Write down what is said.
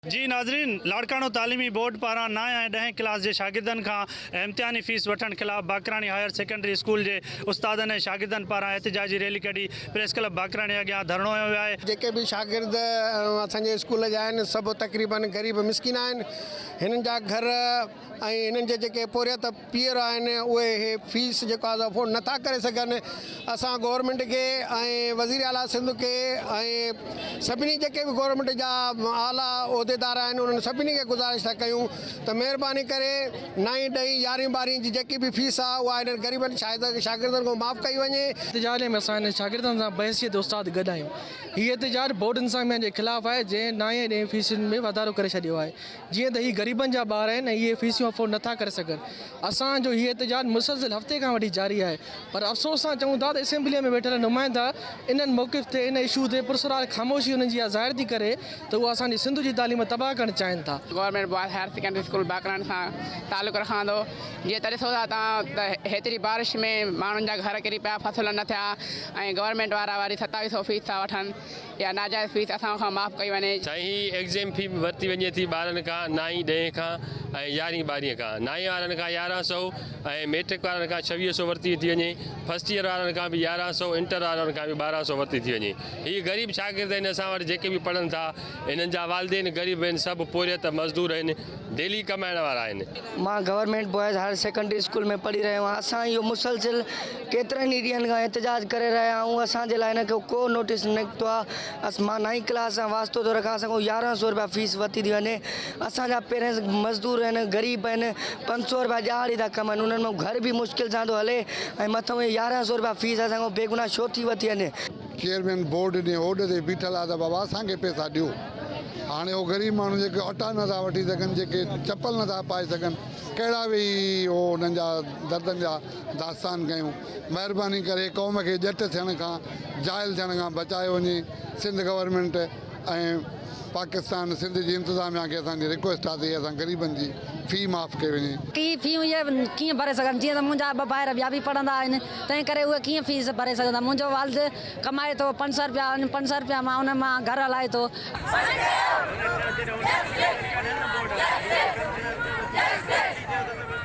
जी नाज़रीन, लाड़काणो तालीमी बोर्ड पारां 9 ऐं 10 क्लास के शागिर्दनि खां इम्तिहानी फीस वठण खिलाफ़ बाकरानी हायर सेकेंडरी स्कूल के उस्तादनि ऐं शागिर्दनि पारां एहतिजाजी रैली कढी प्रेस क्लब बाकरानी अॻियां धरणो वियो आहे। जेके भी शागिर्द असांजे स्कूल जा आहिनि सभु तक़रीबन ग़रीब मिसकिन आहिनि। हिननि जा घर ऐं हिननि जे जेके पोरियत पीअर आहिनि उहे हे फीस जेको आहे अफोर्ड नथा करे सघनि। असां गवर्नमेंट खे ऐं वज़ीर आला सिंध खे ऐं सभिनी जेके भी गवर्नमेंट जा आला उहिदेदार आहिनि उन्हनि सभिनी खे गुज़ारिश था कयूं त महिरबानी करे 9, 10, 11, 12 जी जेकी भी फीस आहे उहा हिननि ग़रीबनि शागिर्दनि खां माफ़ कई वञे। एहतिजाज में असां हिन शागिर्दनि सां बहसियत उस्ताद गॾु आहियूं। हीअ एहतिजाज बोर्ड इंतज़ामिया जे ख़िलाफ़ु आहे जंहिं 9 ऐं 10 फीसुनि में वाधारो करे छॾियो आहे। जीअं त हीअ ग़रीबनि जा ॿार आहिनि ऐं इहे फीसियूं अफोर्ड नथा करे सघनि। असांजो हीअ एहतिजाज मुसलसिल हफ़्ते खां वठी जारी आहे, पर अफ़सोस सां चऊं था त असेंबलीअ में वेठल नुमाइंदा इन्हनि मौक़िफ़ ते इन इशू ते पुरसरार ख़ामोशी उन्हनि जी ज़ाहिर थी करे त उहे असांजी सिंध जी तालीम तबाह करणु चाहिनि था। Government boys higher secondary school Bakrani सां तालुक़ु रखंदो। जीअं त ॾिसो था तव्हां त हेतिरी बारिश में माण्हुनि जा घर किरी पिया, फसल न थिया ऐं गवर्नमेंट वारा वरी 2700 फीस था वठनि या नाजाइज़ फीस असां खां माफ़ कई वञे। साईं एग्ज़ाम फी वरिती वञे थी ॿारनि खां 9, 10 खां ऐं 11, 12 खां। 9 वारनि खां 1100 ऐं मैट्रिक वारनि खां 2600 वरिती थी वञे। फर्स्ट ईयर वारनि खां बि 1100, इंटर वारनि खां बि 1200 वरिती थी वञे। हीअ ग़रीब शागिर्द आहिनि असां वटि जेके बि पढ़नि था, हिननि जा वालिदेन ग़रीब आहिनि, सभु पोरियत मज़दूर आहिनि, डेली कमाइण वारा आहिनि। मां government boys higher secondary school में पढ़ी रहियो आहियां। असां इहो मुसलसिल केतिरनि ई ॾींहंनि खां एहतिजाज करे रहिया आहियूं। असांजे लाइ हिन खे को नोटिस न निकितो आहे। मां 9 क्लास सां वास्तो थो रखां, असांखां 1100 रुपया फीस वरिती थी वञे। असांजा पेरेंट्स मज़दूर आहिनि, ग़रीब आहिनि, 500 रुपया ॾियाड़ी था कमाइनि, उन्हनि में घर बि मुश्किल सां थो हले ऐं मथां 1100 रुपया फीस असांखां बेगुनाह छो थी वठी वञे। चेयरमैन बोर्ड ने ओड ते बीठल आहे त बाबा असांखे पैसा ॾियो। हाणे उहो ग़रीब माण्हू जेके अटा नथा वठी सघनि, जेके चप्पल नथा पाए सघनि, कहिड़ा बि उहो उन्हनि जा दर्दनि जा दास्तान कयूं। महिरबानी करे क़ौम खे ॼट थियण खां, जाइल थियण खां बचायो वञे। सिंध गवर्नमेंट ऐं पाकिस्तान सिंध जी इंतिज़ामिया खे असांजी रिक्वेस्ट आहे त असां ग़रीबनि जी फ़ी माफ़ कई वञे। की फ़ियूं इहे कीअं भरे सघनि? जीअं त मुंहिंजा 2 भाइर ॿिया बि पढ़ंदा आहिनि, तंहिं करे उहे कीअं फ़ीस भरे सघंदा? मुंहिंजो वालिद कमाए थो 500 रुपया, 500 रुपया मां उन मां घर हलाए थो। जय